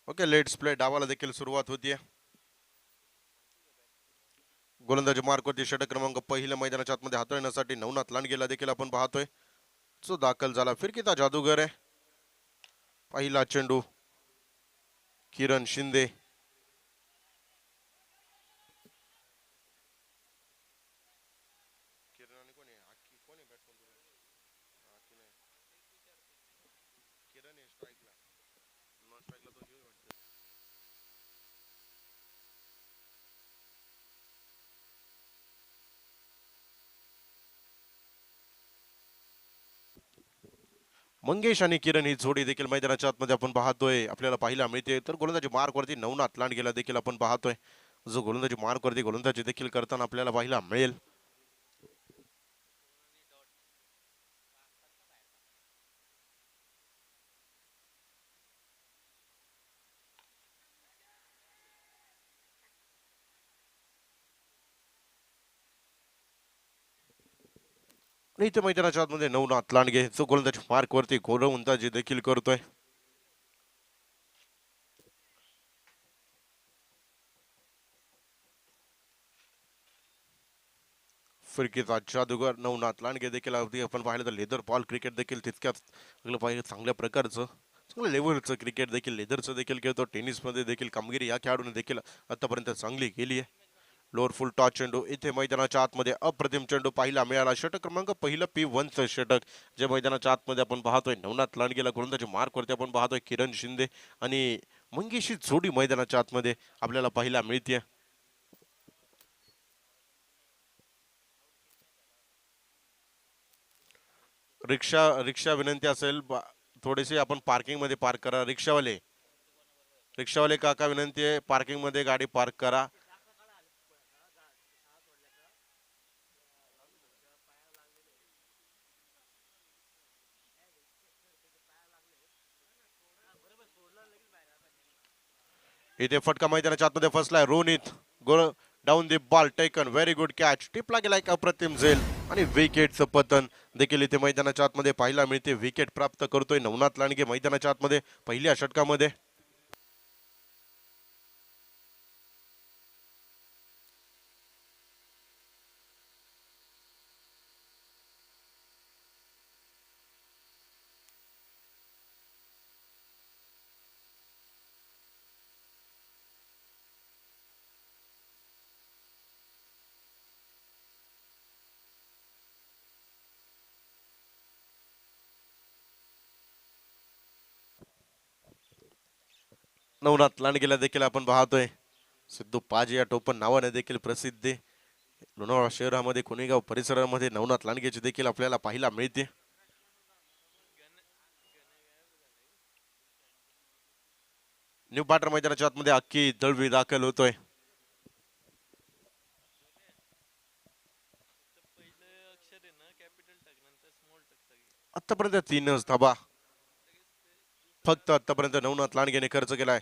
Okay, let's play. डावाला देखील सुरुवात होतीये. गोलंदाजी मार्कवरती षटक क्रमांक पहिल्या मैदानाच्या आतमध्ये हाताळण्यासाठी नवनाथ लांडगेला देखील आपण पाहतोय. जो दाखल झाला फिरकीचा जादूगर आहे. पहिला चेंडू किरण शिंदे. मंगेश आणि किरण ही जोडी देखील मैदानाच्या आतमध्ये आपण पाहतोय. आपल्याला पाहायला मिळते. तर गोलंदाजी मार्कवरती नवनाथ लांडगेला देखील आपण पाहतोय. जो गोलंदाजी मार्कवरती गोलंदाजी देखील करताना आपल्याला पाहायला मिळेल. आणि इथे मैदानाच्या आतमध्ये नवनाथ लांडगे जो गोलंदाजी मार्कवरती गोलंदाजी देखील करतोय. फिरकीचा जादूगर नवनाथ लांडगे देखील अगदी आपण पाहिलं तर लेदर बॉल क्रिकेट देखील तितक्याच पाहिजे चांगल्या प्रकारचं चांगल्या लेवलचं क्रिकेट देखील लेदरचं देखील खेळतो. टेनिसमध्ये देखील कामगिरी या खेळाडूने देखील आतापर्यंत चांगली केली आहे. लोअर फुल टॉस चेंडू इथे मैदानाच्या आतमध्ये अप्रतिम चेंडू पाहिला मिळाला. षटक क्रमांक पहिलं P1चं षटक जे मैदानाच्या आतमध्ये आपण पाहतोय. नवनाथ लांडगेला गोलंदाजी मार्कवरती आपण पाहतोय. किरण शिंदे आणि मंगेशी जोडी मैदानाच्या आतमध्ये आपल्याला पाहायला मिळते. रिक्षा रिक्षा विनंती असेल थोडेसे आपण पार्किंग मध्ये पार्क करा. रिक्षावाले रिक्षावाले काका विनंती आहे पार्किंग मध्ये गाडी पार्क करा. इथे फटका मैदानाच्या आतमध्ये फसलाय. रोनित गोल down the ball taken. Very good catch. टिपला गेला एक अप्रतिम झेल आणि विकेटचं पतन देखील इथे मैदानाच्या आतमध्ये पाहायला मिळते. विकेट प्राप्त करतोय नवनाथ लांडगे मैदानाच्या आतमध्ये पहिल्या षटकामध्ये. नवनाथ लांडगेला देखील आपण पाहतोय. सिद्धू पाज या टोपण नावाने देखील प्रसिद्धी लोणावळा शहरामध्ये कुणेगाव परिसरामध्ये नवनाथ लांडगेची देखील आपल्याला पाहायला मिळते. न्यू पाटर मैदानाच्या आतमध्ये अख्खी दळवी दाखल होतोय. आतापर्यंत 3च धाबा फक्त आतापर्यंत नवनाथ लांडगेने खर्च केलाय.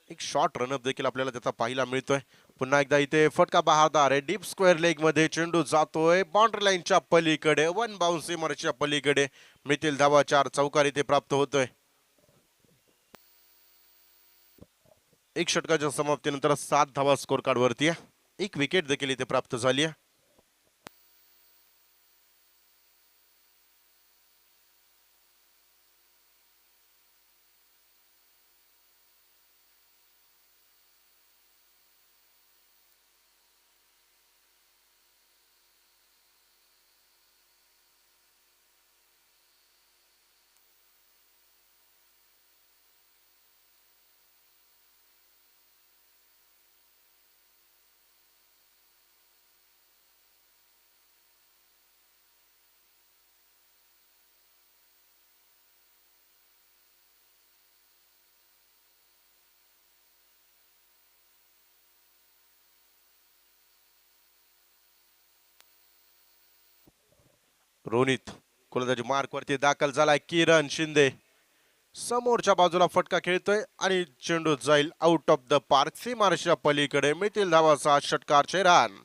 एक शॉर्ट रनअप देखील आपल्याला त्याचा पाहायला मिळतोय. पुन्हा एकदा इथे फटका बहारदार आहे. डीप स्क्वेअर लेग मध्ये चेंडू जातोय बाउंड्री लाईनच्या पलीकडे. वन बाउन्स सीमारेषेच्या पलीकडे मिळतील धावा. 4 चौकार इथे प्राप्त होतोय. एक षटकाच्या समाप्तीनंतर 7 धावा स्कोर कार्ड वरती आहे. एक विकेट देखील इथे प्राप्त झाली आहे. रोनित गोलंदाजी मार्कवरती दाखल झालाय. किरण शिंदे समोरच्या बाजूला फटका खेळतोय आणि चेंडू जाईल आउट ऑफ द पार्क. सीमारेषेच्या पलीकडे मिळतील धावा. 7 षटकारचे रन.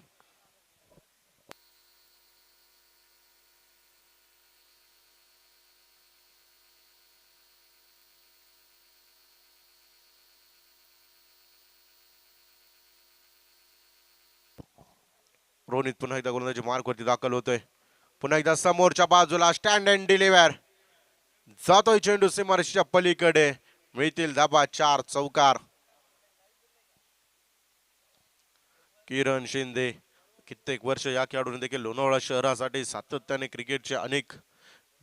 रोनित पुन्हा एकदा गोलंदाजी मार्कवरती दाखल होतोय. पुन्हा एकदा समोरच्या बाजूला स्टँड अँड डिलिव्हर जातोय चेंडू सीमारेषेच्या पलीकडे. मिळतील धाबा 4 चौकार. किरण शिंदे कित्येक वर्ष या खेळाडूने देखील लोणावळा शहरासाठी सातत्याने क्रिकेटचे अनेक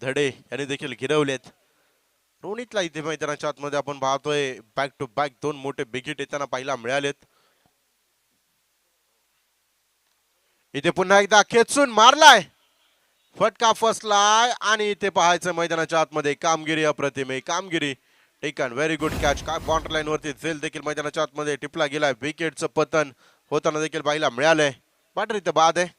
धडे यांनी देखील गिरवलेत. रोनितला इथे मैदानाच्या आतमध्ये आपण पाहतोय बॅक टू बॅक 2 मोठे बिगिट येताना पाहायला मिळालेत. इथे पुन्हा एकदा खेचून मारलाय, फटका फसलाय आणि इथे पाहायचं मैदानाच्या आतमध्ये कामगिरी अप्रतिम आहे. कामगिरी टेकन व्हेरी गुड कॅच. काय बाउंड्री लाईन वरती झेल देखील मैदानाच्या आतमध्ये टिपला गेलाय. विकेटचं पतन होताना देखील पाहायला मिळालंय. बॅटर इथे बाद आहे.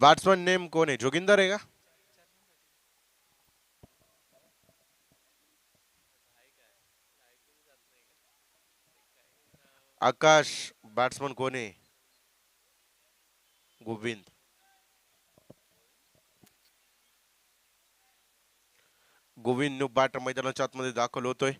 बॅट्समन नेम कोण आहे? जोगिंदर आहे का? आकाश. बॅट्समन कोण आहे? गोविंद. गोविंद बॅटर मैदानाच्या आतमध्ये दाखल होतोय.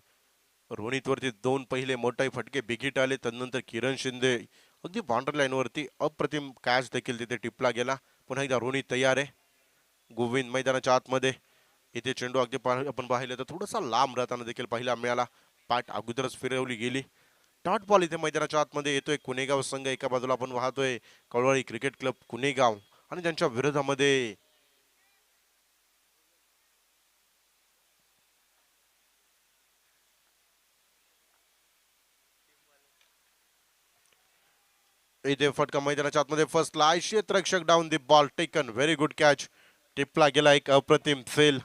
रोनित वरती 2 पहिले मोठे फटके बिगिट आले. त्यानंतर किरण शिंदे अगदी बाउंड्री लाईन वरती अप्रतिम कॅच देखील तिथे टिपला गेला. पुन्हा एकदा रोनित तयार आहे. गोविंद मैदानाच्या आतमध्ये. इथे चेंडू अगदी आपण पाहिलं तर थोडासा लांब राहताना देखील पाहायला मिळाला. पाठ अगोदरच फिरवली गेली. डॉट बॉल इथे मैदानाच्या आतमध्ये येतोय. कुणेगाव संघ एका बाजूला आपण पाहतोय कवळवाडी क्रिकेट क्लब कुणेगाव आणि त्यांच्या विरोधामध्ये इथे फटका मैदानाच्या आतमध्ये फसला. क्षेत्ररक्षक down the ball taken very good catch. टिपला गेला एक अप्रतिम फेल.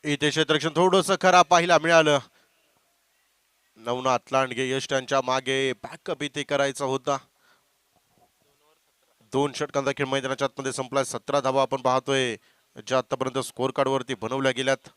इथे क्षेत्ररक्षण थोडंसं खराब पाहायला मिळालं. नवनाथ लांडगे यश त्यांच्या मागे बॅकअप इथे करायचा होता. 2 षटकांचा खेळ मैदानाच्या आतमध्ये संपलाय. 17 धावा आपण पाहतोय ज्या आतापर्यंत स्कोर कार्ड वरती बनवल्या गेल्यात.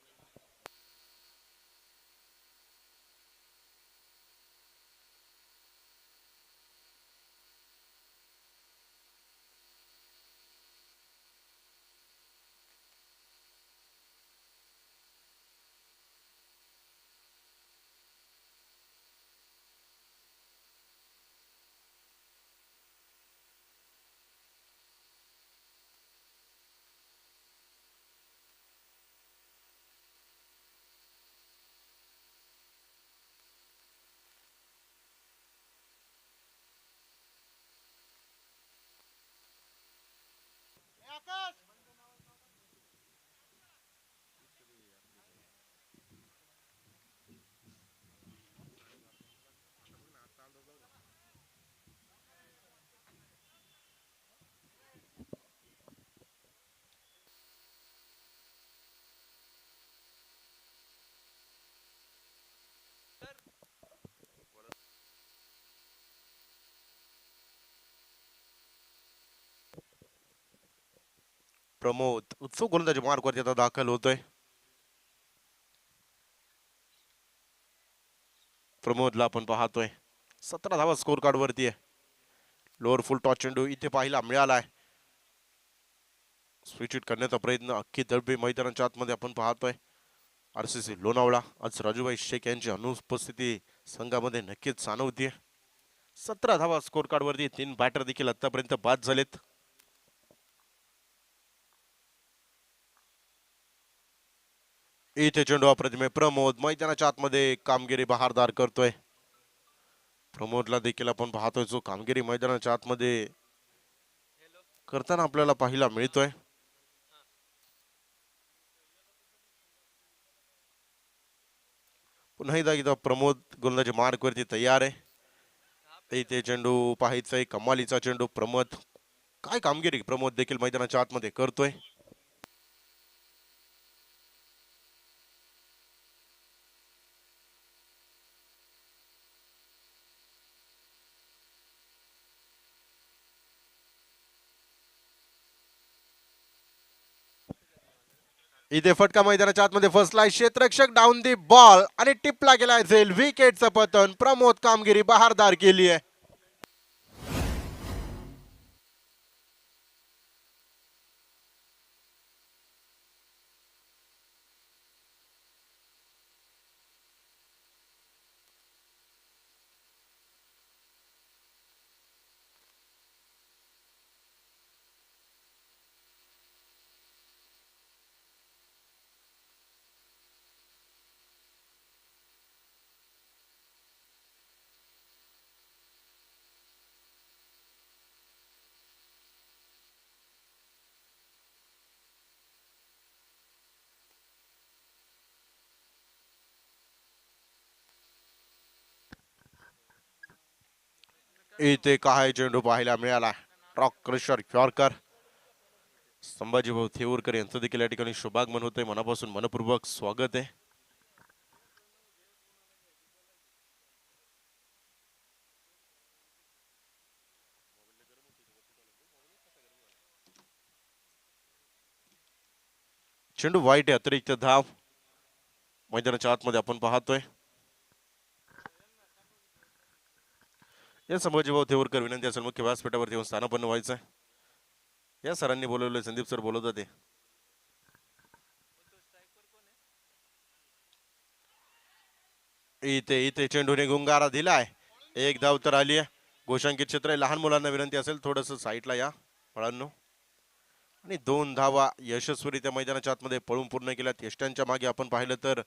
प्रमोद उत्सुक गोलंदाजी मार्कवरती आता दाखल होतोय. प्रमोदला आपण पाहतोय 17 धावा स्कोर कार्ड वरती आहे. लोअर फुल टॉस चेंडू इथे पाहायला मिळालाय. स्विच इट करण्याचा प्रयत्न अख्खी दळबे मैदानाच्या आतमध्ये आपण पाहतोय. आरसीसी लोणावळा आज राजूभाई शेख यांची अनुपस्थिती संघामध्ये नक्कीच जाणवतीये. 17 धावा स्कोर कार्ड वरती 3 बॅटर देखील आतापर्यंत बाद झालेत. इथे चेंडू अप्रतिम प्रमोद मैदानाच्या आतमध्ये कामगिरी बहारदार करतोय. प्रमोदला देखील आपण पाहतोय जो कामगिरी मैदानाच्या आतमध्ये करताना आपल्याला पाहायला मिळतोय. पुन्हा एकदा प्रमोद गोलंदाजी मार्क वरती तयार आहे. इथे चेंडू पाहायचा आहे कमालीचा चेंडू. प्रमोद काय कामगिरी प्रमोद देखील मैदानाच्या आतमध्ये करतोय. इथे फटका मैदानाच्या आतमध्ये फसलाय. क्षेत्ररक्षक डाऊन दी बॉल आणि टिपला गेला असेल. विकेटचं पतन. प्रमोद कामगिरी बहारदार केली आहे. इथे काय चेंडू पाहायला मिळाला. Rock crusher yorker. संभाजी भाऊ थेऊरकर यांचं देखील या ठिकाणी शुभागमन होतंय. मनापासून मनपूर्वक स्वागत आहे. चेंडू वाईट आहे. अतिरिक्त धाव मैदानाच्या आतमध्ये आपण पाहतोय. या संभाजी भाऊ थेऊरकर विनंती असेल मुख्य व्यासपीठावरती येऊन स्थानापन्न व्हायचं. या सरांनी बोलवलं. संदीप सर बोलत होते. इथे इथे चेंडूने गुंगारा दिलाय. एक धाव तर आली आहे. घोषांकित क्षेत्र आहे. लहान मुलांना विनंती असेल थोडस साईडला या फळांनो. आणि 2 धावा यशस्वीरित्या मैदानाच्या आतमध्ये पळून पूर्ण केल्यात. यष्ट्यांच्या मागे आपण पाहिलं तर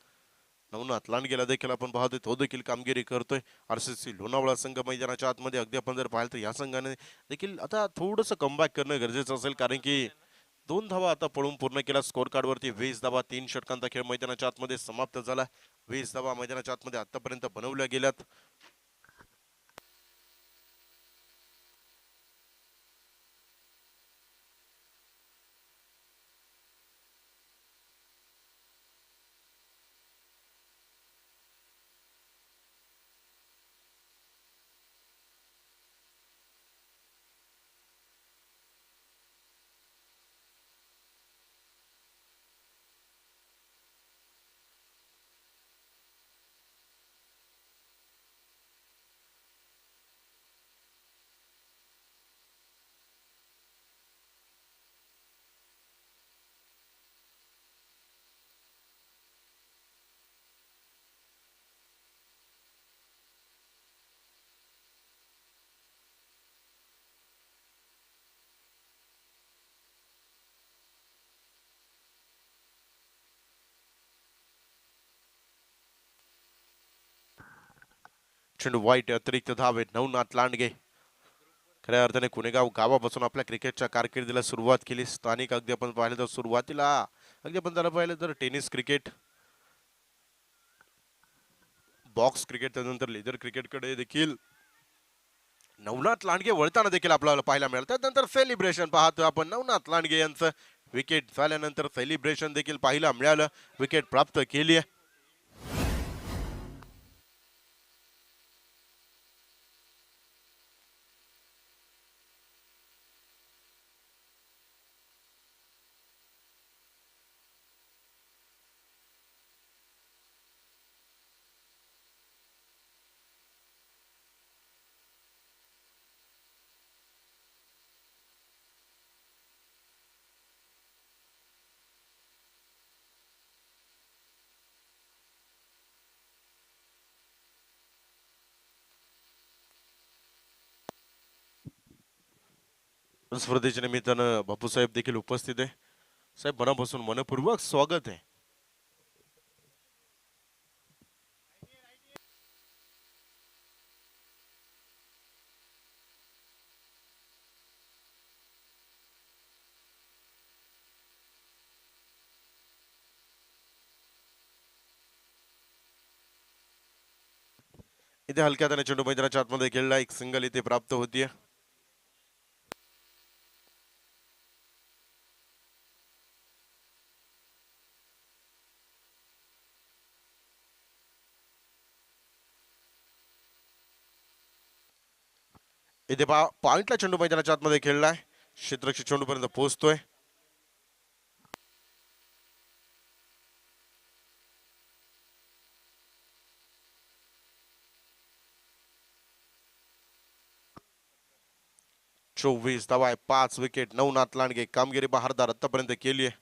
नवनाथ लांडगेला देखील आपण पाहतोय. तो देखील कामगिरी करतोय. आरसीसी लोणावळा संघ मैदानाच्या आतमध्ये अगदी आपण जर पाहिलं तर या संघाने देखील आता थोडंसं कमबॅक करणं गरजेचं असेल. कारण की 2 धावा आता पळून पूर्ण केला. स्कोर कार्ड वरती 20 धावा. 3 षटकांचा खेळ मैदानाच्या आतमध्ये समाप्त झाला. 20 धावा मैदानाच्या आतमध्ये आतापर्यंत बनवल्या गेल्यात. चेंडू वाईट. अतिरिक्त धाव आहे. नवनाथ लांडगे खऱ्या अर्थाने कुणेगाव गावापासून आपल्या क्रिकेटच्या कारकिर्दीला सुरुवात केली. स्थानिक अगदी आपण पाहिलं तर सुरुवातीला अगदी आपण त्याला पाहिलं तर टेनिस क्रिकेट, बॉक्स क्रिकेट, त्यानंतर लेदर क्रिकेटकडे देखील नवनाथ लांडगे वळताना देखील आपल्याला पाहायला मिळालं. त्यानंतर सेलिब्रेशन पाहतोय आपण. नवनाथ लांडगे यांचं विकेट झाल्यानंतर सेलिब्रेशन देखील पाहायला मिळालं. विकेट प्राप्त केली आहे. स्पर्धेच्या निमित्तानं बापू साहेब देखील उपस्थित आहे. साहेब मनापासून मनपूर्वक स्वागत आहे. इथे हलक्या हाताने चेंडू मैदानाच्या आतमध्ये खेळला, एक सिंगल इथे प्राप्त होतीये. इथे पॉइंटला चेंडू मैदानाच्या आतमध्ये खेळलाय, क्षेत्ररक्षक चेंडू पर्यंत पोहोचतोय. चोवीस धावा आहे, 5 विकेट, 9 नाथ लांडगे. कामगिरी बहारदार आतापर्यंत केली आहे.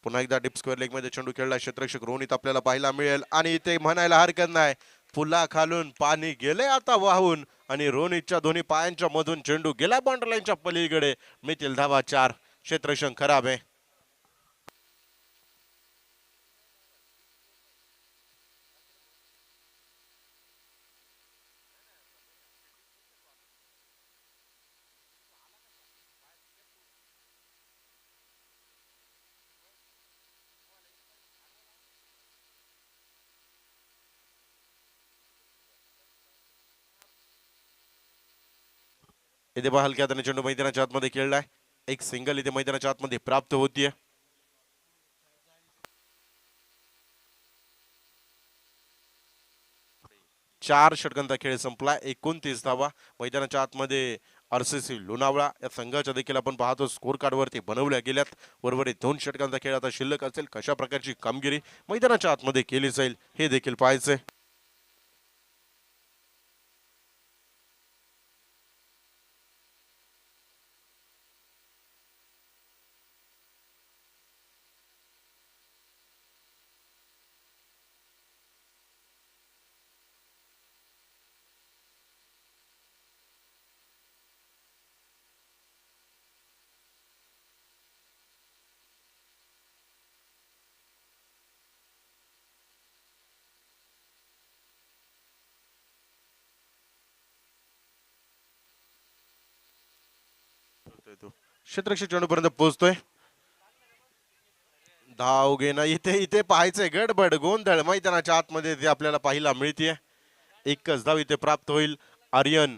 पुन्हा एकदा डीप स्क्वेअर लेग मध्ये चेंडू खेळला, क्षेत्ररक्षक रोहित आपल्याला पाहायला मिळेल आणि इथे म्हणायला हरकत नाही, पुला खालून पाणी गेले आता वाहून आणि रोहितच्या दोन्ही पायांच्या मधून चेंडू गेला बाउंड्री लाईनच्या पलीकडे. मितील धावा 4. क्षेत्ररक्षक खराब आहे. इथे हलक्या हाताने चेंडू मैदानाच्या आतमध्ये खेळलाय, एक सिंगल इथे मैदानाच्या आतमध्ये प्राप्त होतीये. चार षटकांचा खेळ संपला, 29 धावा. मैदानाच्या आतमध्ये आरसीसी लोणावळा या संघाच्या देखील आपण पाहतो स्कोर कार्ड वरती बनवल्या गेल्यात. उर्वरित 2 षटकांचा खेळ आता शिल्लक असेल. कशा प्रकारची कामगिरी मैदानाच्या आतमध्ये केली जाईल हे देखील पाहायचंय. क्षेत्ररक्षक चेंडूपर्यंत पोहोचतोय. धाव घेणं इथे इथे पाहायचंय, गडबड गोंधळ मैदानाच्या आतमध्ये ते आपल्याला पाहायला मिळतीये. एकच धाव इथे प्राप्त होईल. आर्यन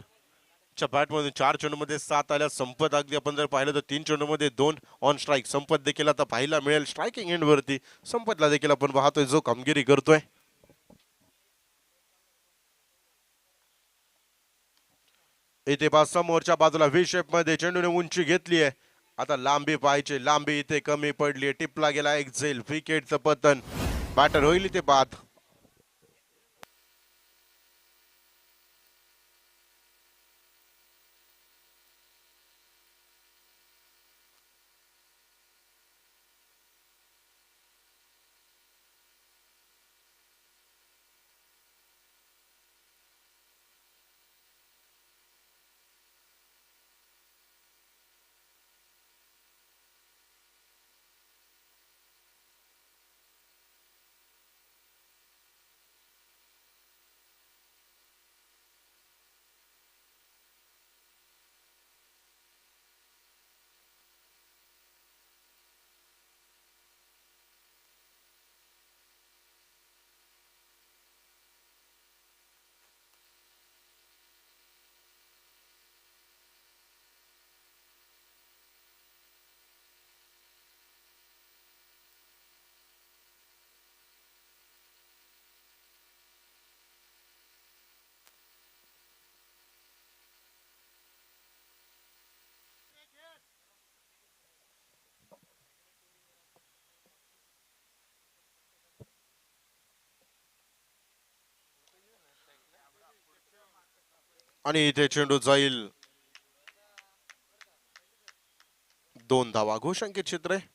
च्या बॅटमध्ये 4 चेंडूमध्ये 7 आल्या. संपत अगदी आपण जर पाहिलं तर 3 चेंडूमध्ये 2 ऑन स्ट्राईक. संपत देखील आता पाहायला मिळेल स्ट्रायकिंग एंड वरती. संपतला देखील आपण पाहतोय जो कामगिरी करतोय. इथे समोरच्या बाजूला व्ही शेप मध्ये चेंडूने उंची घेतली आहे. आता लांबी पाहिजे, लांबी इथे कमी पडली, टिपला गेला एक झेल. विकेटचं पतन, बॅटर होईल इथे बाद. आणि इथे चेंडू जाईल 2 धावा. घोषांकित क्षेत्र आहे.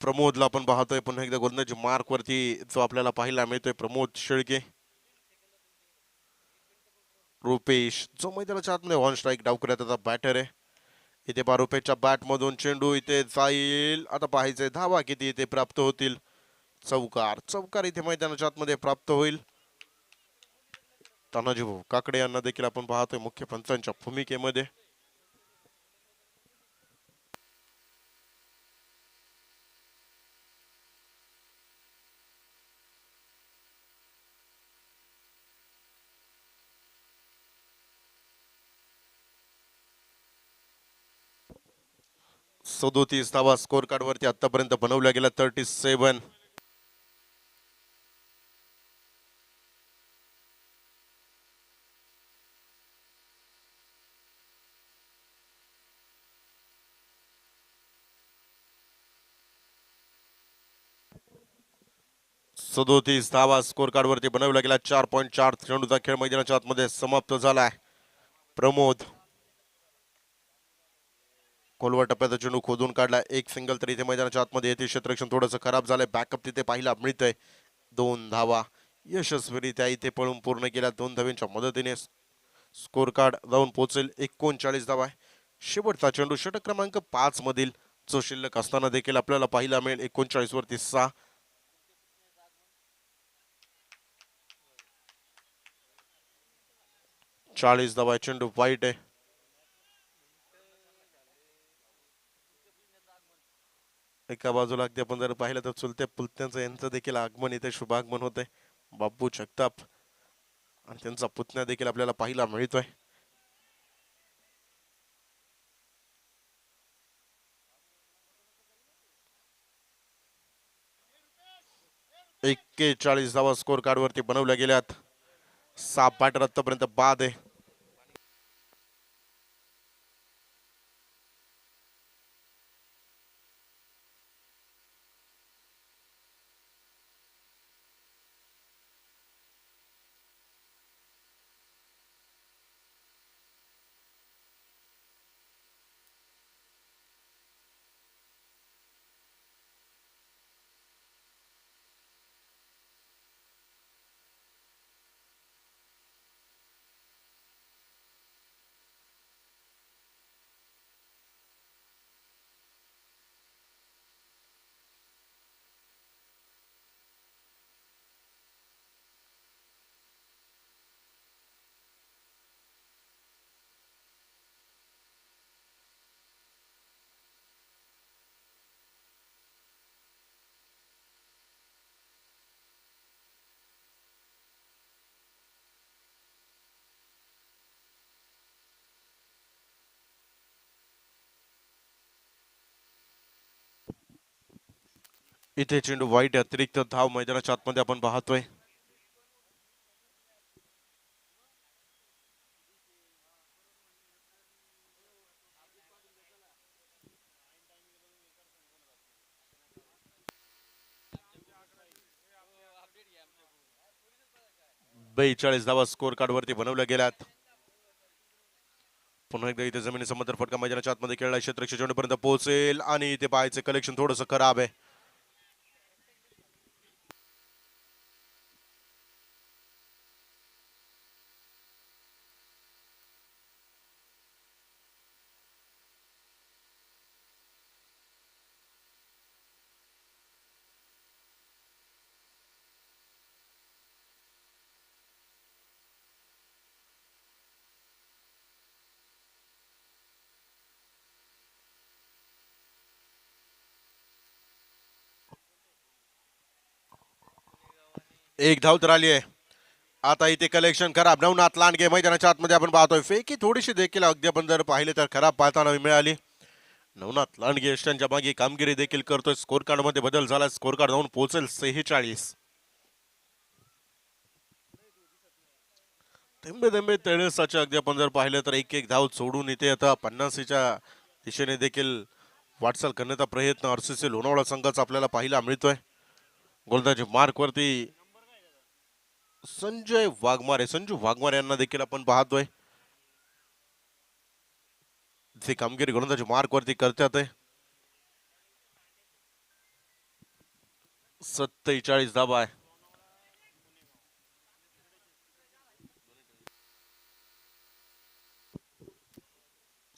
प्रमोदला आपण पाहतोय पुन्हा एकदा गोलंदाजी मार्क वरती जो आपल्याला पाहायला मिळतोय प्रमोद शेळके. रुपेश जो मैदानाच्या आतमध्ये ऑन स्ट्राईक डाव करत त्याचा बॅटर आहे. इथे पहा रुपेशच्या बॅट मधून चेंडू इथे जाईल. आता पाहायचंय धावा किती इथे प्राप्त होतील. चौकार चौकार इथे मैदानाच्या आतमध्ये प्राप्त होईल. तानाजी भाऊ काकडे यांना देखील आपण पाहतोय मुख्य पंचांच्या भूमिकेमध्ये. सदोतीस धावा स्कोर कार्ड वरती आतापर्यंत बनवल्या गेल्या 37. सदोतीस धावा स्कोर कार्ड वरती बनवल्या गेल्या 4.4 चेंडूचा खेळ मैदानाच्या आतमध्ये समाप्त झालाय. प्रमोद खोलवर टप्प्याचा चेंडू खोदून काढला. एक सिंगल तरी इथे मैदानाच्या आतमध्ये येते. क्षेत्ररक्षण थोडंसं खराब झालंय. बॅकअप तिथे पाहायला मिळतंय. 2 धावा यशस्वीरित्या इथे पळून पूर्ण केल्या. 2 धावांच्या मदतीने स्कोर कार्ड जाऊन पोहोचेल 39 धावा. शेवटचा चेंडू षटक क्रमांक 5 मधील जो शिल्लक असताना देखील आपल्याला पाहायला मिळेल 39 वरती 6. 40 धावा. चेंडू वाईट आहे. एका बाजूला अगदी आपण जर पाहिलं तर चुलत्या पुतण्यांचं यांचं देखील आगमन इथे शुभागमन होत आहे. बापू जगताप आणि त्यांचा पुतण्या देखील आपल्याला पाहायला मिळतोय. एक्केचाळीस धावा स्कोर कार्ड वरती बनवल्या गेल्यात. 6 बॅटर आतापर्यंत बाद आहे. इथे चेंडू वाईट. अतिरिक्त धाव मैदानाच्या आतमध्ये आपण पाहतोय. बेचाळीस धावा स्कोर कार्ड वरती बनवल्या गेल्यात. पुन्हा एकदा इथे जमिनी समोर फटका मैदानाच्या आतमध्ये खेळला. क्षेत्ररक्षण चेंडूपर्यंत पोहोचेल आणि इथे पाहायचे कलेक्शन थोडंसं खराब आहे. एक धाव तर आली आहे. आता इथे कलेक्शन खराब. नवनाथ लांडगे मैदानाच्या आतमध्ये आपण पाहतोय. फेकी थोडीशी देखील अगदी आपण जर पाहिले तर खराब पाहताना मिळाली. नवनाथ लांडगे यष्टांच्या मागे कामगिरी देखील करतोय. स्कोर कार्ड मध्ये बदल झाला. स्कोर कार्ड जाऊन पोहोचेल 46. थेंबे थेंबे तळे साचे. अगदी आपण जर पाहिलं तर एक एक धाव सोडून इथे आता 50च्या दिशेने देखील वाटचाल करण्याचा प्रयत्न आरसीसी लोणावळा संघाचा आपल्याला पाहायला मिळतोय. गोलंदाजी मार्क वरती संजू वाघमारे यांना देखील आपण पाहतोय. जी कामगिरी गोलंदाजी मार्क वरती करतात. 47 धाबा आहे.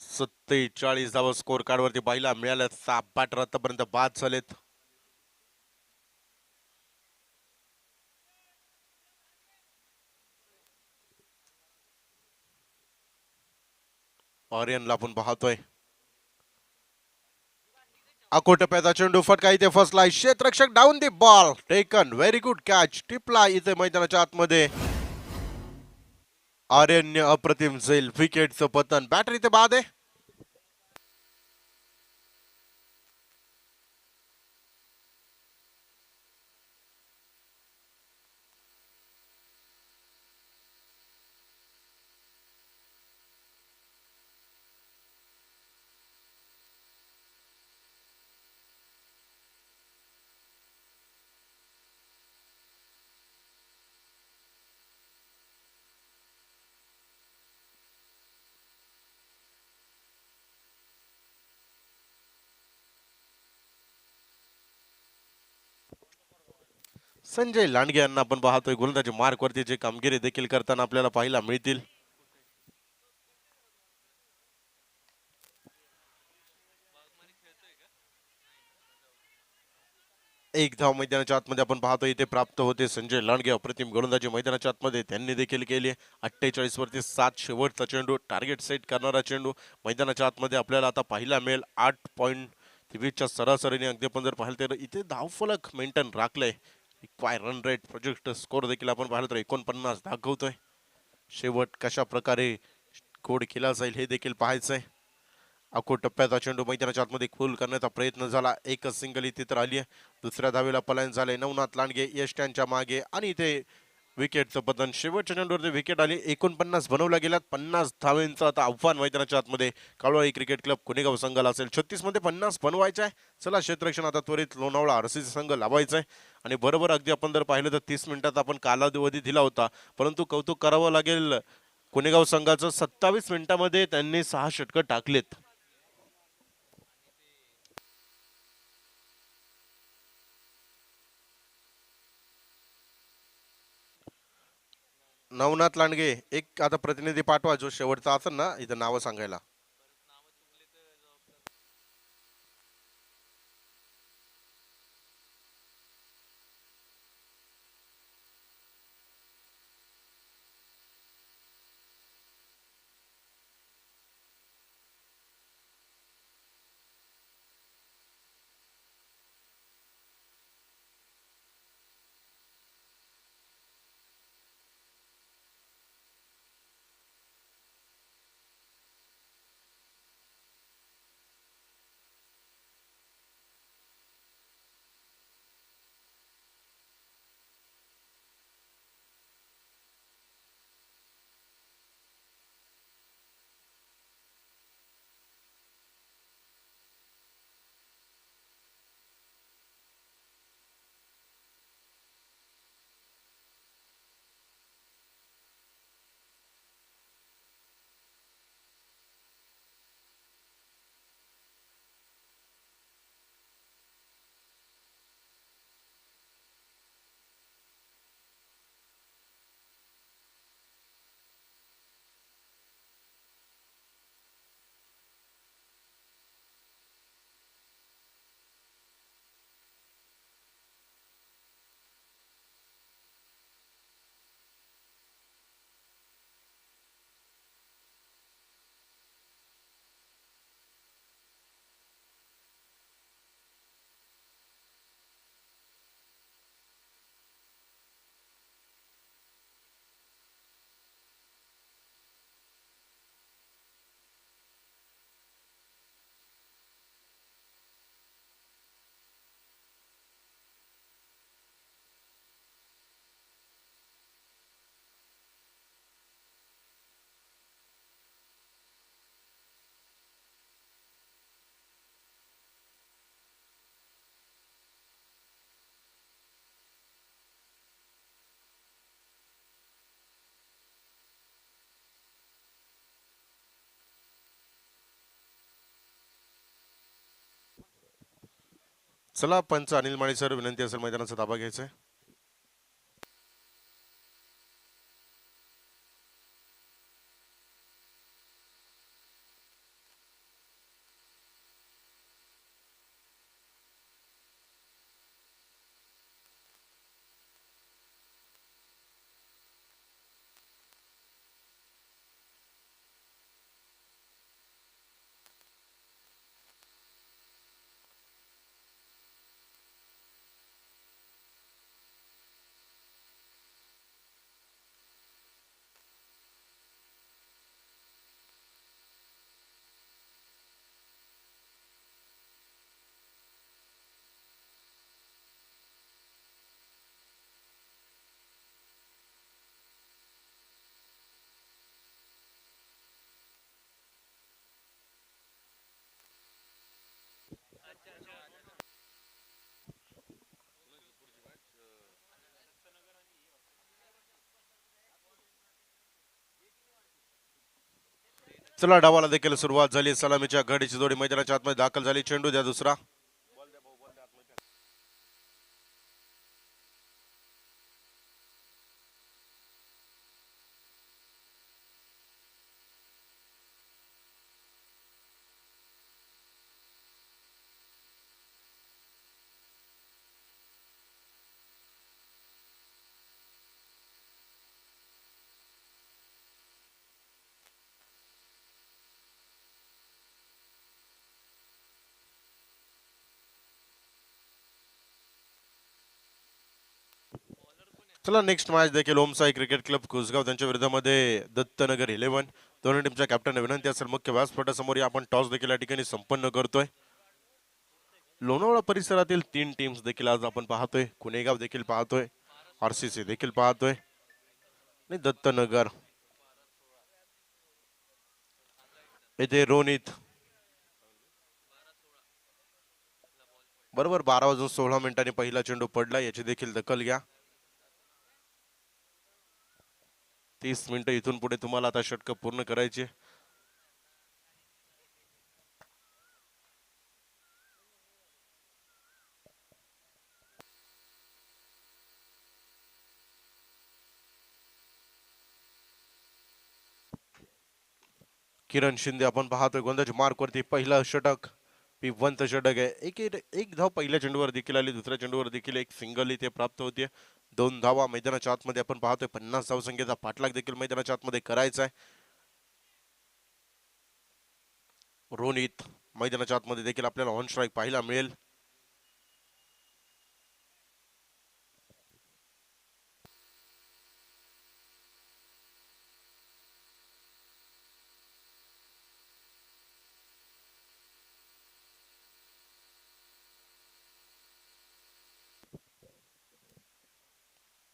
47 धावा स्कोर कार्ड वरती पाहिला मिळाल्या. 6 आतापर्यंत बाद झालेत. ऑरियनला आपण पाहतोय. अकोटप्याचा चेंडू फटका इथे फसलाय. क्षेत्ररक्षक down the ball taken. Very good catch. टिपला इथे मैदानाच्या आतमध्ये. आर्यन्य अप्रतिम झेल. विकेटचं पतन. बॅटर इथे बाद आहे. संजय लांडगे यांना आपण पाहतोय गोलंदाजी मार्क वरती जे कामगिरी देखील करताना आपल्याला पाहायला मिळतील. एक धाव मैदानाच्या आतमध्ये आपण पाहतो इथे प्राप्त होते. संजय लांडगे अप्रतिम गोलंदाजी मैदानाच्या आतमध्ये त्यांनी देखील केली. 48 वरती 7 शेवटचा चेंडू. टार्गेट सेट करणारा चेंडू मैदानाच्या आतमध्ये आपल्याला आता पाहायला मिळेल. 8.23च्या सरासरीने अगदी आपण जर पाहिलं तर इथे धावफलक मेंटेन राखलंय. रन रेट प्रोजेक्ट स्कोर देखील आपण पाहिलं तर 49 दाखवतोय. शेवट कशा प्रकारे गोड केला जाईल हे देखील पाहायचंय. अको टप्प्याचा चेंडू मैदानाच्या आतमध्ये खोल करण्याचा प्रयत्न झाला. एकच सिंगल इथे तर आली आहे. दुसऱ्या धावेला पलायन झाले. नवनाथ लांडगे यश त्यांच्या मागे आणि इथे विकेटचं पतन. शेवटच्या चेंडूवरती विकेट आली. 49 बनवल्या गेल्यात. 50 धावेंचं आता आव्हान मैदानाच्या आतमध्ये काळवाडी क्रिकेट क्लब कुणेगाव संघाला असेल. 36 मध्ये 50 बनवायचे आहे. चला क्षेत्ररक्षण आता त्वरित लोणावळा आरसीसी संघ लावायचा आहे आणि बरोबर अगदी आपण जर पाहिलं तर 30 मिनिटात आपण कालावधी दिला होता. परंतु कौतुक करावं लागेल कुणेगाव संघाचं. 27 मिनिटांमध्ये त्यांनी 6 षटकं टाकलेत. नवनाथ लांडगे एक आता प्रतिनिधी पाठवा जो शेवटचा असेल ना इथं नावं सांगायला. चला पंच अनिल माळी सर, विनंती असेल मैदानाचा ताबा घ्यायचा आहे. चला डावाला देखील सुरुवात झाली. सलामीच्या घडीची जोडी मैदानाच्या आतमध्ये दाखल झाली. चेंडू द्या दुसरा. चला नेक्स्ट मॅच देखील ओमसाई क्रिकेट क्लब कुसगाव त्यांच्या विरोधामध्ये दत्तनगर 11. दोन्ही टीमच्या कॅप्टनने विनंती असेल मुख्य व्यासपीठासमोर आपण टॉस देखील या ठिकाणी संपन्न करतोय. लोणावळा परिसरातील 3 टीम्स देखील आज आपण पाहतोय. कुणेगाव देखील पाहतोय, आरसीसी देखील पाहतोय आणि दत्तनगर येथे रोनित. बरोबर 12:16 पहिला चेंडू पडला, याची देखील दखल घ्या. 30 मिनिटं इथून पुढे तुम्हाला आता षटक पूर्ण करायचे. किरण शिंदे आपण पाहतोय गोंदाच्या मार्कवरती पहिला षटक, पिवंत षटक आहे. एक धाव पहिल्या चेंडूवर देखील आली, दुसऱ्या चेंडूवर देखील एक सिंगल इथे प्राप्त होते. 2 धावा मैदानाच्या आतमध्ये आपण पाहतोय. 50 धावसंख्येचा पाठलाग देखील मैदानाच्या आतमध्ये करायचा आहे. रोनित मैदानाच्या आतमध्ये देखील आपल्याला ऑन स्ट्राईक पाहायला मिळेल.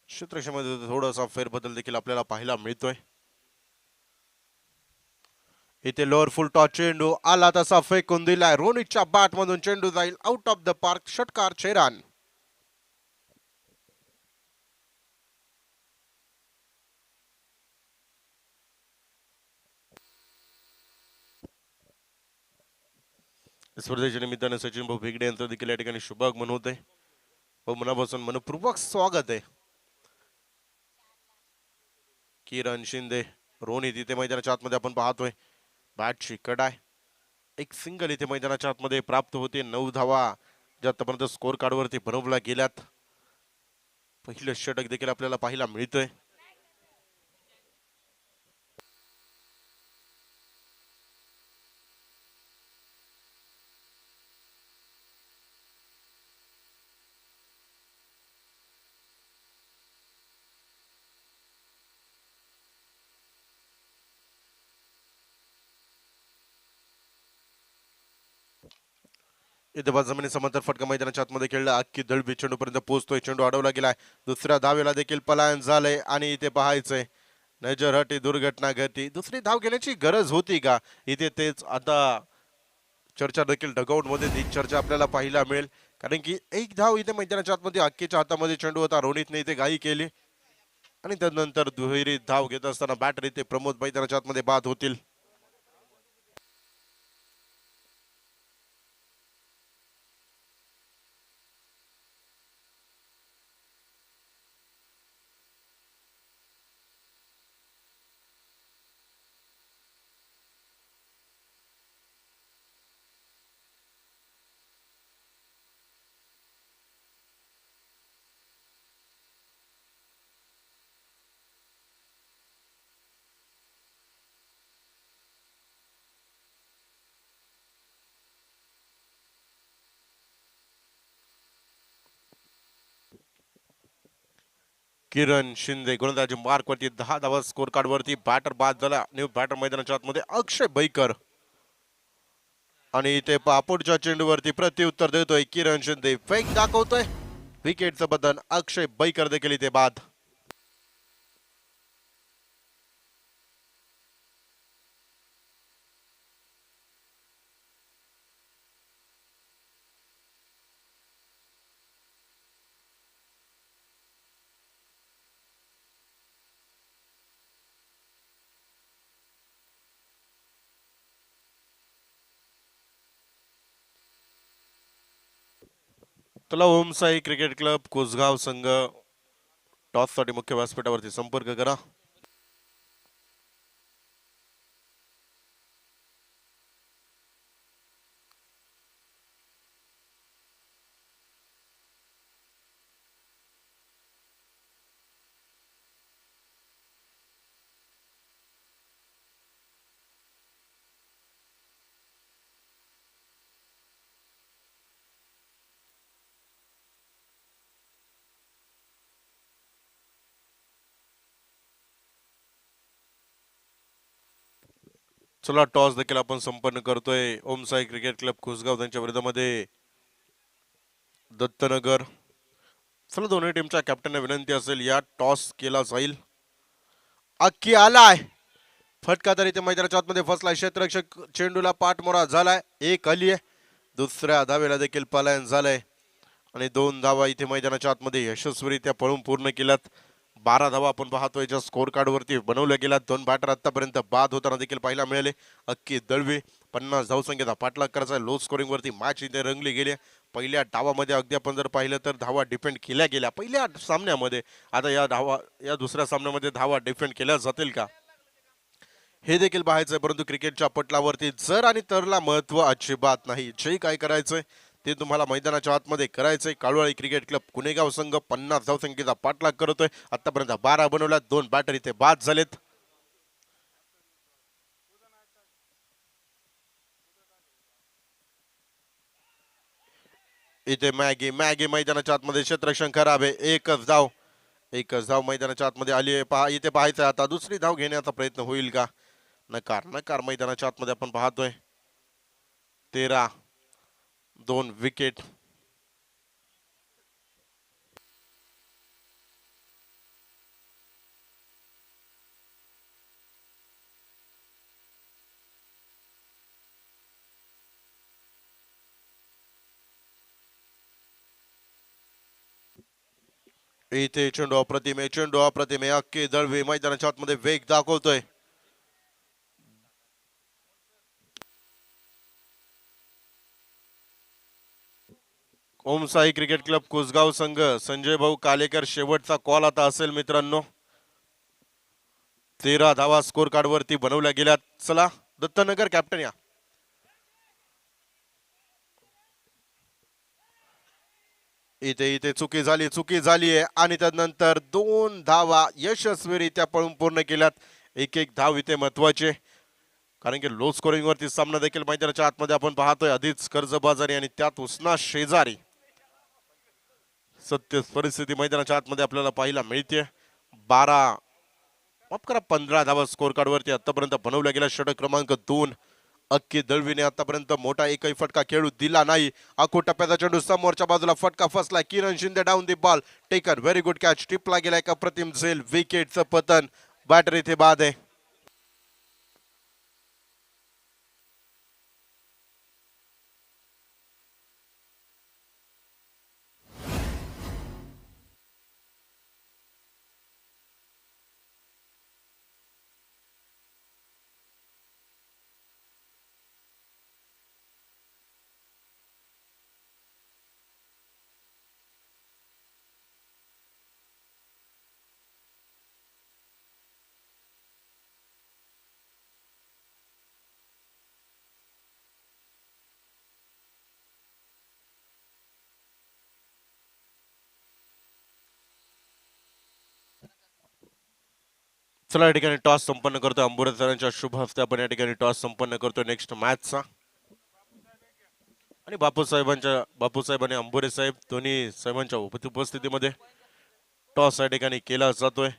क्षेत्रक्षेत्रामध्ये थोडासा फेरबदल देखील आपल्याला पाहायला मिळतोय. इथे लोअर फुल टॉस चेंडू आला तसा फेकून दिलाय. रोनितच्या बॅट मधून चेंडू जाईल आउट ऑफ द पार्क. षटकार 6 रन. स्पर्धेच्या निमित्ताने सचिन भाऊ भिगडे यांचं देखील या ठिकाणी शुभागमन होत आहे. व मनापासून मनपूर्वक स्वागत आहे. किरण शिंदे, रोनित इथे मैदानाच्या आतमध्ये आपण पाहतोय. बॅटची कडाय, एक सिंगल इथे मैदानाच्या आतमध्ये प्राप्त होते. 9 धावा ज्या आतापर्यंत स्कोर कार्ड वरती बनवल्या गेल्यात. पहिलं षटक देखील आपल्याला पाहायला मिळतंय. इथे जमिनी समांतर फटका मैदानाच्या आतमध्ये खेळला. अख्खी दळबी चेंडूपर्यंत पोहोचतोय. चेंडू अडवला गेलाय. दुसऱ्या धावेला देखील पलायन झालंय आणि इथे पाहायचंय नजर हटी, दुर्घटना घडती. दुसरी धाव घेण्याची गरज होती का इथे, तेच आता चर्चा देखील डगआउट मध्ये ती चर्चा आपल्याला पाहायला मिळेल. कारण की एक धाव इथे मैदानाच्या आतमध्ये अख्खीच्या हातामध्ये चेंडू होता. रोनितने इथे घाई केली आणि त्यानंतर दुहेरी धाव घेत असताना बॅटर इथे प्रमोद मैदानाच्या आतमध्ये बाद होतील. किरण शिंदे गोलंदाजी मार्क वरती 10 धावा स्कोर कार्ड वरती. बॅटर बाद झाला. न्यू बॅटर मैदानाच्या आतमध्ये अक्षय बैकर आणि इथे पुढच्या चेंडूवरती प्रत्युत्तर देतोय किरण शिंदे. फेक दाखवतोय. विकेटचं बदल. अक्षय बैकर देखील इथे बाद. चला ओमसाई क्रिकेट क्लब कुसगाव संघ टॉस साठी मुख्य व्यासपीठावरती संपर्क करा. चला टॉस देखील आपण संपन्न करतोय. ओमसाई क्रिकेट क्लब कुसगाव त्यांच्या विरोधामध्ये दत्तनगर. चला दोन्ही टीमच्या कॅप्टनला विनंती असेल या टॉस केला जाईल. अक्की आलाय. फटका तरी ते मैदानाच्या आतमध्ये फसलाय. क्षेत्ररक्षक चेंडूला पाठमोरा झालाय. एक आली आहे. दुसऱ्या धावेला देखील पलायन झालंय आणि 2 धावा इथे मैदानाच्या आतमध्ये यशस्वीरित्या पळून पूर्ण केल्यात. 12 धावा आपण पाहतोय ज्या स्कोर कार्ड वरती बनवल्या गेल्या. 2 बॅटर आतापर्यंत बाद होताना देखील पाहायला मिळाले. अक्की दळवी 50 धावसंख्येचा पाठलाग करायचा. लो स्कोरिंग वरती मॅच इथे रंगली गेली. पहिल्या डावामध्ये अगदी आपण जर पाहिलं तर धावा डिफेंड केल्या गेल्या पहिल्या सामन्यामध्ये. आता या दुसऱ्या सामन्यामध्ये धावा डिफेंड केल्या जातील का हे देखील पाहायचंय. परंतु क्रिकेटच्या पटलावरती जर आणि तरला महत्व अजिबात नाही. जे काय करायचंय ते तुम्हाला मैदानाच्या आतमध्ये करायचंय. काळुवाडी क्रिकेट क्लब कुणेगाव संघ 50 धावसंख्येचा पाठलाग करतोय. आतापर्यंत 12 बनवल्या. 2 बॅटर इथे बाद झालेत. इथे मॅगी मॅगी मैदानाच्या आतमध्ये क्षेत्ररक्षण खराब आहे. एकच धाव मैदानाच्या आतमध्ये आली आहे. पहा इथे पाहायचं आता दुसरी धाव घेण्याचा प्रयत्न होईल का. नकार नकार मैदानाच्या आतमध्ये आपण पाहतोय. 13-2 विकेट. इथे चेंडू अप्रतिम आहे. अख्खे दळवे मैदानाच्या आतमध्ये वेग दाखवतोय. ओमसाई क्रिकेट क्लब कुसगाव संघ संजय भाऊ कालेकर शेवटचा कॉल आता असेल मित्रांनो. 13 धावा स्कोर कार्ड वरती बनवल्या गेल्यात. चला दत्तनगर कॅप्टन या. इथे चुकी झाली आहे आणि त्यानंतर 2 धावा यशस्वीरित्या पळून पूर्ण केल्यात. एक धाव इथे महत्वाचे कारण की लो स्कोरिंग वरती सामना देखील मैदानाच्या आतमध्ये आपण पाहतोय. आधीच कर्जबाजारी आणि त्यात उसना शेजारी सत्य परिस्थिती मैदानाच्या आतमध्ये आपल्याला पाहायला मिळते. 15 धावा स्कोर कार्ड वरती आतापर्यंत बनवल्या गेल्या. षटक क्रमांक 2 अक्की दळवीने आतापर्यंत मोठा एकही फटका खेळू दिला नाही. आखो टप्प्याचा चेंडू समोरच्या बाजूला फटका फसला. Kiran Shinde down the ball taken. Very good catch. टिपला गेला एक अप्रतिम झेल. विकेटचं पतन. बॅटर इथे बाद आहे. चला या ठिकाणी टॉस संपन्न करतोय. अंबुरे सरांच्या शुभ हस्ते आपण या ठिकाणी टॉस संपन्न करतोय नेक्स्ट मॅचचा. आणि बापूसाहेब आणि अंबुरे साहेब दोन्ही साहेबांच्या उपस्थितीमध्ये टॉस या ठिकाणी केला जातोय.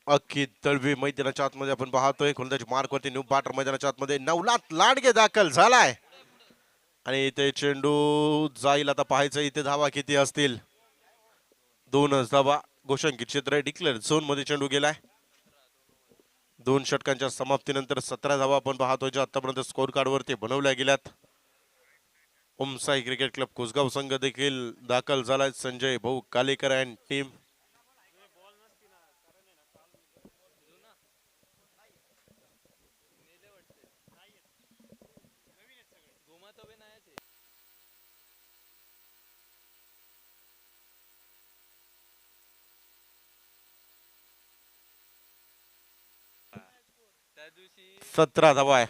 अख्खी दळवी मैदानाच्या आतमध्ये आपण पाहतोय. गोलंदाजी मार्क वरती न्यू बॅटर मैदानाच्या आतमध्ये नवनाथ लांडगे दाखल झालाय आणि इथे चेंडू जाईल. आता पाहायचं इथे धावा किती असतील. 2च धावा. घोषंकित क्षेत्र डिक्लेअर झोन मध्ये चेंडू गेलाय. 2 षटकांच्या समाप्तीनंतर 17 धावा आपण पाहतोय ज्या आतापर्यंत स्कोर कार्ड वरती बनवल्या गेल्यात. ओमसाई क्रिकेट क्लब कुसगाव संघ देखील दाखल झालाय. संजय भाऊ कालेकर अँड टीम. त्या दिवशी 17 धावा आहे.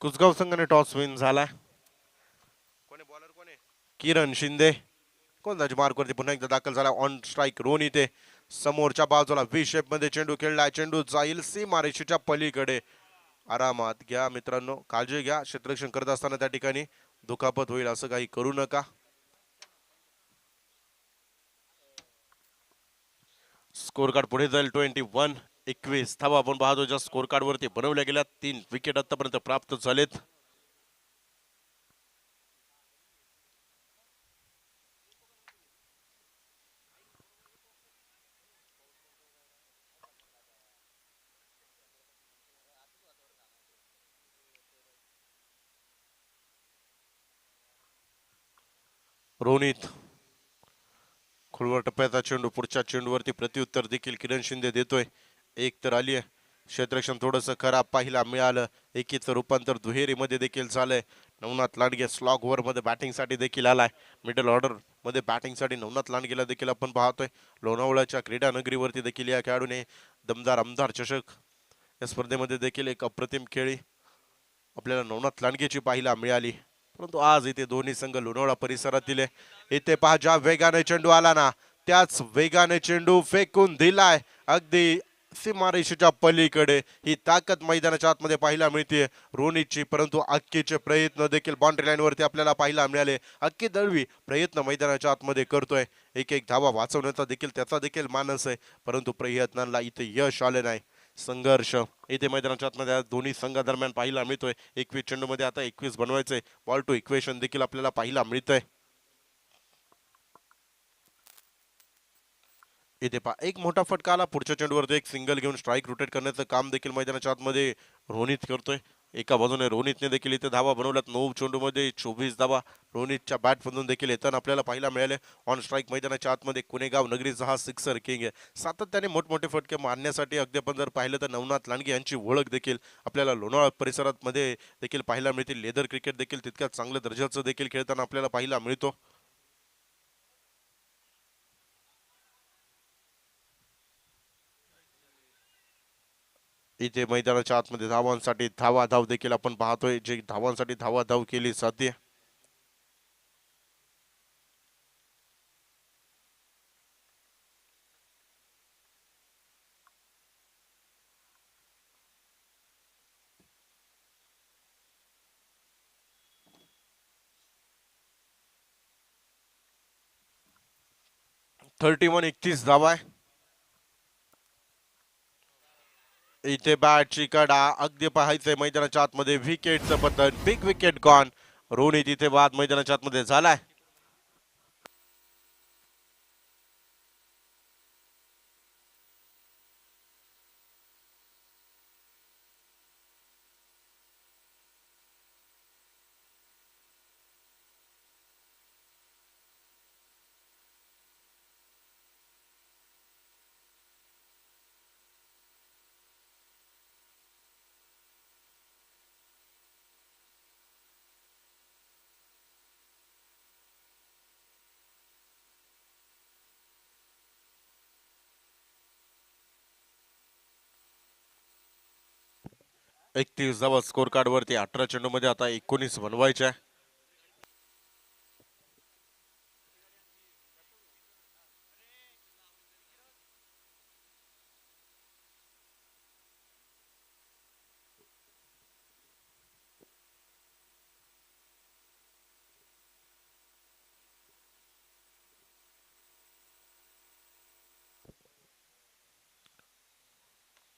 कुसगाव संघाने टॉस विन झालाय. कोणी बॉलर कोणी किरण शिंदे. गोलंदाजी मार्क वरती पुन्हा एकदा दाखल झाला. ऑन स्ट्राईक रोन इथे समोरच्या बाजूला व्ही शेप मध्ये चेंडू खेळलाय. चेंडू जाईल सीमारेषेच्या पलीकडे. आरामात घ्या मित्रांनो, काळजी घ्या. क्षेत्ररक्षण करत असताना त्या ठिकाणी दुखापत होईल असं काही करू नका. स्कोर कार्ड पुढे जाईल. 21 धावा आपण पाहतो ज्या स्कोर कार्ड वरती बनवल्या गेल्या. 3 विकेट आतापर्यंत प्राप्त झालेत. रोनित खोलवर टप्प्याचा चेंडू. पुढच्या चेंडूवरती प्रत्युत्तर देखील किरण शिंदे देतोय. एक तर आली आहे. क्षेत्ररक्षण थोडंसं खराब पाहायला मिळालं. एकीचं रूपांतर दुहेरीमध्ये देखील झालंय. नवनाथ लांडगे स्लॉग ओव्हर मध्ये बॅटिंगसाठी देखील आलाय. मिडल ऑर्डर मध्ये बॅटिंगसाठी नवनाथ लांडगेला देखील आपण पाहतोय. लोणावळ्याच्या क्रीडा नगरीवरती देखील या खेळाडूने दमदार आमदार चषक या स्पर्धेमध्ये देखील एक अप्रतिम खेळी आपल्याला नवनाथ लांडगेची पाहायला मिळाली. परंतु आज इथे दोन्ही संघ लोणावळा परिसरातील आहे. इथे पहा ज्या वेगाने चेंडू आला ना त्याच वेगाने चेंडू फेकून दिलाय अगदी सीमारेषेच्या पलीकडे. ही ताकद मैदानाच्या आतमध्ये पाहायला मिळते रोनितची. परंतु अक्कीचे प्रयत्न देखील बाउंड्री लाईन वरती आपल्याला पाहायला मिळाले. अक्की दळवी प्रयत्न मैदानाच्या आतमध्ये करतोय. एक एक धावा वाचवण्याचा देखील त्याचा देखील मानस आहे. परंतु प्रयत्नांना इथे यश आले नाही. संघर्ष इथे मैदानाच्या आतमध्ये दोन्ही संघादरम्यान पाहायला मिळतोय. 21 चेंडू मध्ये आता 21 बनवायचंय. बॉल टू इक्वेशन देखील आपल्याला पाहायला मिळतंय. इथे पहा एक मोठा फटका आला. पुढच्या चेंडूवरती एक सिंगल घेऊन स्ट्राईक रोटेट करण्याचं काम देखील मैदानाच्या आतमध्ये रोनित करतोय. एका बाजूने रोनितने देखील इथे धावा बनवल्यात. 9 चेंडूमध्ये 24 धावा रोनितच्या बॅटमधून देखील येताना आपल्याला पाहायला मिळाले. ऑन स्ट्राईक मैदानाच्या आतमध्ये कुणेगाव नगरीचा हा सिक्सर किंग आहे. सातत्याने मोठमोठे फटके मारण्यासाठी अगदी आपण जर पाहिलं तर नवनाथ लांडगे यांची ओळख देखील आपल्याला लोणावळा परिसरात मध्ये देखील पाहायला मिळते. लेदर क्रिकेट देखील तितक्याच चांगल्या दर्जाचं देखील खेळताना आपल्याला पाहायला मिळतो. इथे मैदानाच्या आतमध्ये धावांसाठी धावा धाव देखील आपण पाहतोय. जे धावांसाठी धावा धाव केली जाते. थर्टी 31 धावा आहे. इथे बॅटची कडा अगदी पाहायचंय मैदानाच्या आतमध्ये. विकेटचं पतन. Big wicket gone. रोनित इथे बाद मैदानाच्या आतमध्ये झालाय. 31 धावा स्कोर कार्ड वरती 18 चेंडू मध्ये आता 19 बनवायचे आहे.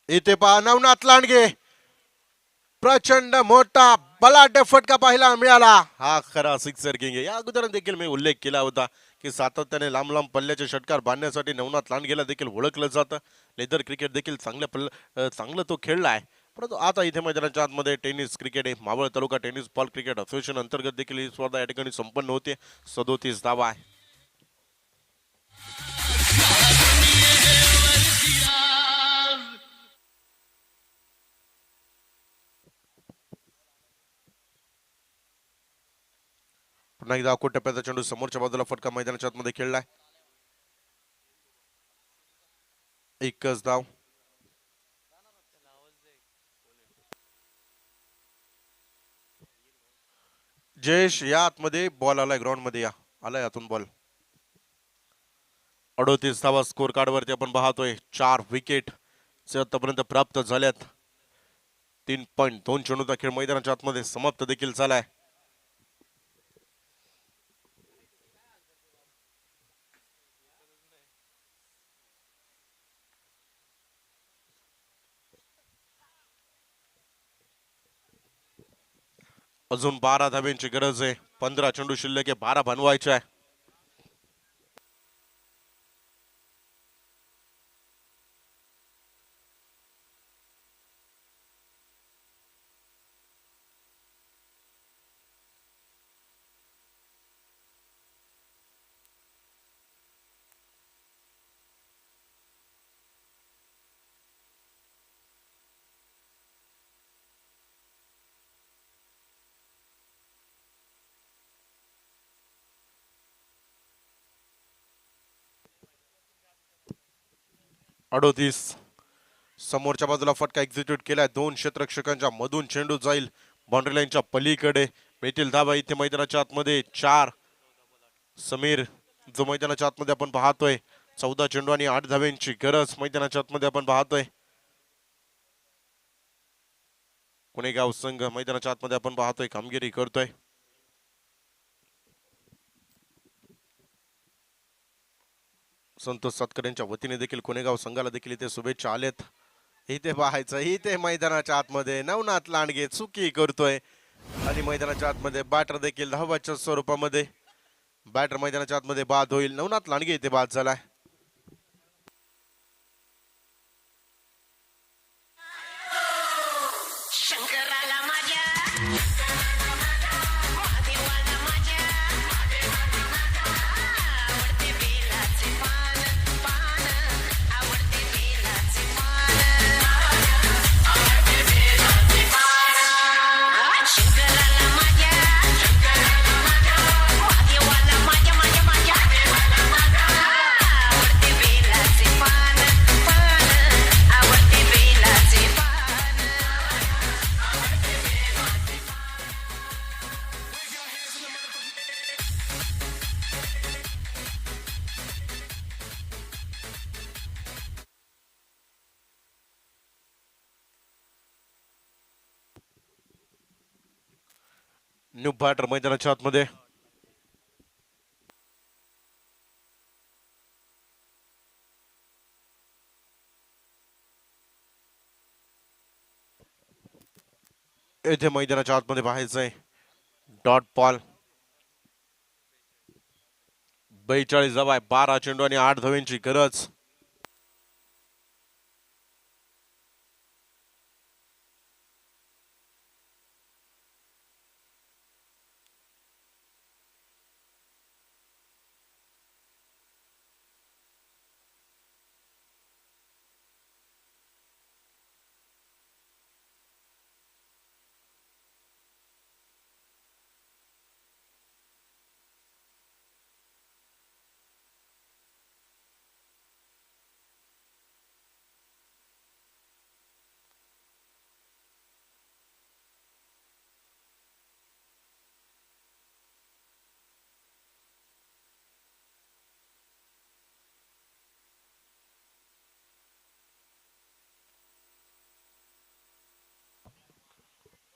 इथे पहा नवनाथ लांडगे प्रचंड मोठा बलाढ्य फटका पाहायला मिळाला. हा खरा सिक्सर किंग आहे. या अगोदर देखील मी उल्लेख केला होता की सातत्याने लांब लांब पल्ल्याचे षटकार बांधण्यासाठी नवनाथ लांडगेला देखील ओळखलं जातं. लेदर क्रिकेट देखील चांगलं तो खेळला आहे. परंतु आता इथे मैदानाच्या आतमध्ये टेनिस क्रिकेट आहे. मावळ तालुका टेनिस बॉल क्रिकेट असोसिएशन अंतर्गत देखील ही स्पर्धा या ठिकाणी संपन्न होते. 37 धावा आहे. पुन्हा एकदा अकोट टप्प्याचा चेंडू समोरच्या बाजूला फटका मैदानाच्या आतमध्ये खेळलाय. एकच धाव. जयेश या आतमध्ये बॉल आलाय ग्राउंड मध्ये या. आलाय आतून बॉल. 38 धावा स्कोर कार्ड वरती आपण पाहतोय. 4 विकेट आतापर्यंत प्राप्त झाल्यात. 3.2 चेंडूचा खेळ मैदानाच्या आतमध्ये समाप्त देखील झालाय. अजून 12 धाब्यांची गरज आहे. 15 चेंडू शिल्लक आहे. 12 बनवायचे आहे. अडोतीस समोरच्या बाजूला फटका एक्झिक्यूट केलाय. 2 क्षेत्ररक्षकांच्या मधून चेंडू जाईल बाउंड्री लाईनच्या पलीकडे. मिळतील धावा इथे मैदानाच्या आतमध्ये 4. समीर जो मैदानाच्या आतमध्ये आपण पाहतोय. 14 चेंडू आणि 8 धाव्यांची गरज मैदानाच्या आतमध्ये आपण पाहतोय. पुणेगाव संघ मैदानाच्या आतमध्ये आपण पाहतोय कामगिरी करतोय. संतोष सातकर यांच्या वतीने देखील कोणेगाव संघाला देखील इथे शुभेच्छा आलेत. इथे पाहायचं इथे मैदानाच्या आतमध्ये नवनाथ लांडगे चुकी करतोय आणि मैदानाच्या आतमध्ये बॅटर देखील धावाच्या स्वरूपामध्ये बॅटर मैदानाच्या आतमध्ये बाद होईल. नवनाथ लांडगे इथे बाद झालाय. न्यू बॅटर मैदानाच्या आतमध्ये. इथे मैदानाच्या आतमध्ये पाहायचंय डॉट बॉल. 42 धावा आहे. 12 चेंडू आणि 8 धावांची गरज.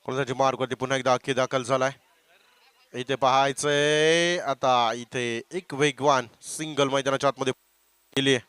कोणाची मार्कवरती पुन्हा एकदा अख्खी दाखल झालाय. इथे पाहायचंय आता इथे एक वेगवान सिंगल मैदानाच्या आतमध्ये गेली आहे.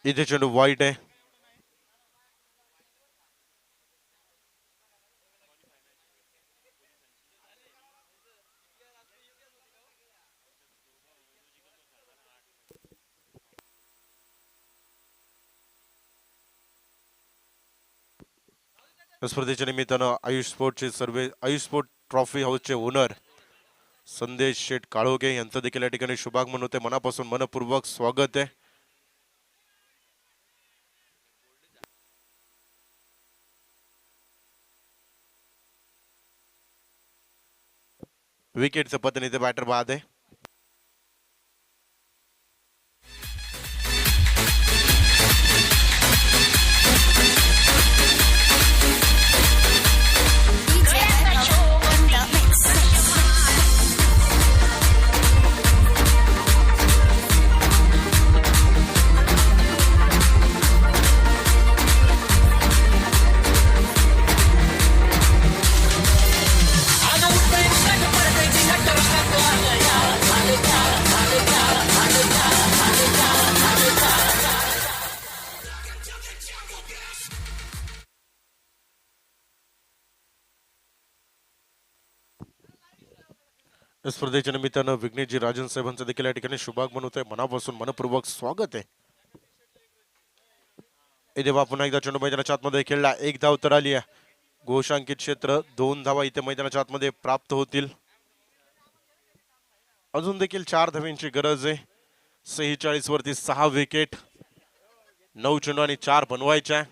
इथे चेंडू वाईट आहे. स्पर्धेच्या निमित्तानं आयुष स्पोर्ट ट्रॉफी हाऊसचे ओनर संदेश शेठ काळोगे यांचं देखील या ठिकाणी शुभागमन होते. मनापासून मनपूर्वक स्वागत आहे. विकेटचं पतन इथे बॅटर बाद आहे. स्पर्धेच्या निमित्तानं विघ्नेशजी राजन साहेबांचं देखील या ठिकाणी शुभागमन होत आहे. मनापासून मनपूर्वक स्वागत आहे. इथे पुन्हा एकदा चेंडू मैदानाच्या आतमध्ये खेळला. एक धाव तर आली आहे. घोषांकित क्षेत्र 2 धावा इथे मैदानाच्या आतमध्ये प्राप्त होतील. अजून देखील 4 धावांची गरज आहे. 46 वरती 6 विकेट, 9 चेंडू आणि 4 बनवायच्या.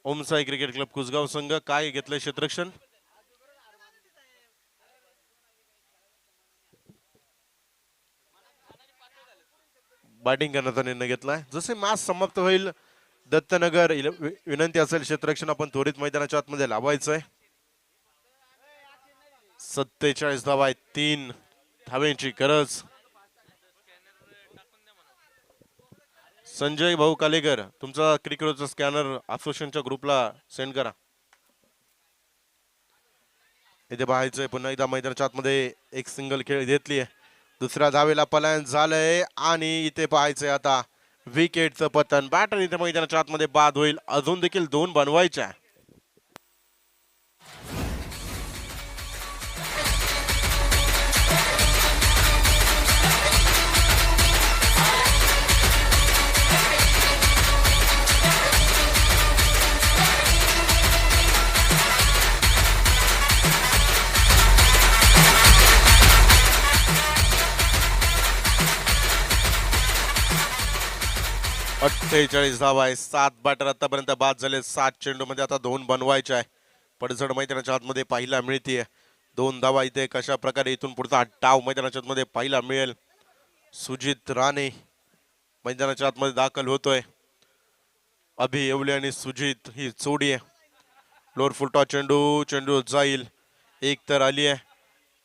ओमसाई क्रिकेट क्लब कुसगाव संघ काय घेतलंय क्षेत्ररक्षण. बॅटिंग करण्याचा निर्णय घेतलाय. जसे मॅच समाप्त होईल दत्तनगर विनंती असेल क्षेत्ररक्षण आपण त्वरित मैदानाच्या आतमध्ये लावायचंय. 47 धावा आहेत, 3 धावांची गरज. संजय भाऊ कालेकर तुमचा क्रिकेटचा स्कॅनर असोसिएशनच्या ग्रुपला सेंड करा. इथे पाहायचंय पुन्हा एकदा मैदानाच्या आतमध्ये एक सिंगल खेळ घेतली आहे. दुसऱ्या धावेला पलायन झालंय आणि इथे पाहायचंय आता विकेटचं पतन. बॅटर इथे मैदानाच्या आतमध्ये बाद होईल. अजून देखील 2 बनवायच्या. अठ्ठेचाळीस धावा आहे. 7 बॅटर आतापर्यंत बाद झाले. 7 चेंडू मध्ये आता 2 बनवायचे आहे. पडझड मैदानाच्या आतमध्ये पाहायला मिळतीये. 2 धावा इथे कशा प्रकारे इथून पुढचा डाव मैदानाच्या आतमध्ये पाहायला मिळेल. सुजित राणे मैदानाच्या आतमध्ये दाखल होतोय. अभि येवले आणि सुजित ही जोडी आहे. लोअर फुलटॉ चेंडू जाईल. एक तर आली आहे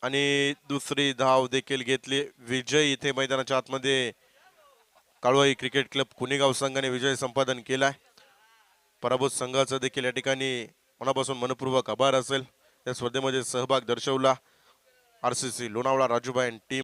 आणि दुसरी धाव देखील घेतली. विजय इथे मैदानाच्या आतमध्ये काळवाई क्रिकेट क्लब कुणेगाव संघाने विजय संपादन केलाय. पराभूत संघाचा देखील या ठिकाणी मनापासून मनपूर्वक आभार असेल. या स्पर्धेमध्ये सहभाग दर्शवला RCC लोणावळा राजूभाई टीम.